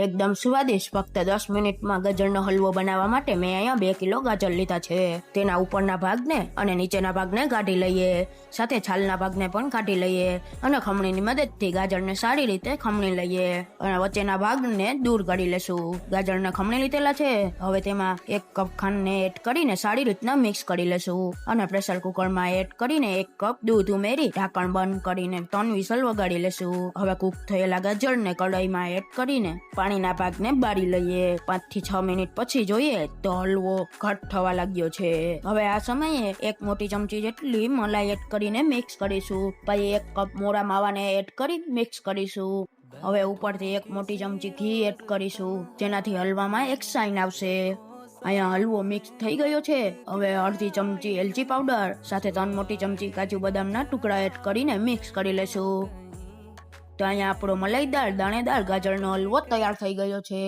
એકદમ સ્વાદિષ્ટ. ફક્ત 10 મિનિટમાં ગાજરનો હલવો બનાવવા માટે મેં અહીંયા 2 કિલો ગાજર લીધા છે. તેના ઉપરના ભાગને અને નીચેના ભાગને કાઢી લઈએ, સાથે છાલના ભાગને પણ કાઢી લઈએ અને ખમણીની મદદથી ગાજરને સારી રીતે ખમણી લઈએ અને વચ્ચેના ભાગને દૂર કરી લેશું. ગાજરને ખમણી લીધેલા છે. હવે તેમાં 1 કપ ખાંડને એડ કરીને સારી રીતના મિક્સ કરી લેશું અને પ્રેશર કુકરમાં એડ કરીને 1 કપ દૂધ ઉમેરી ઢાંકણ બંધ કરીને 3 વિસલ વગાડી લેશું. હવે કૂક થયેલા ગાજરને કઢાઈમાં એડ કરીને પાણીના ભાગને બાળી લઈએ. 5 થી 6 મિનિટ પછી જોઈએ તો હલવો ઘટ થવા લાગ્યો છે. હવે આ સમયે 1 મોટી ચમચી જેટલી મલાઈ એડ કરીને મિક્સ કરીશું. પછી 1 કપ મોળા માવાને એડ કરી મિક્સ કરીશું. હવે ઉપરથી 1 મોટી ચમચી ઘી એડ કરીશું, જેનાથી હલવામાં એક શાઇન આવશે. અહીંયા હલવો મિક્સ થઈ ગયો છે. હવે અડધી ચમચી એલચી પાવડર સાથે 3 મોટી ચમચી કાજુ બદામના ટુકડા એડ કરીને મિક્સ કરી લેશું. તો અહીંયા આપણો મલાઈદાર દાણેદાર ગાજરનો હલવો તૈયાર થઈ ગયો છે.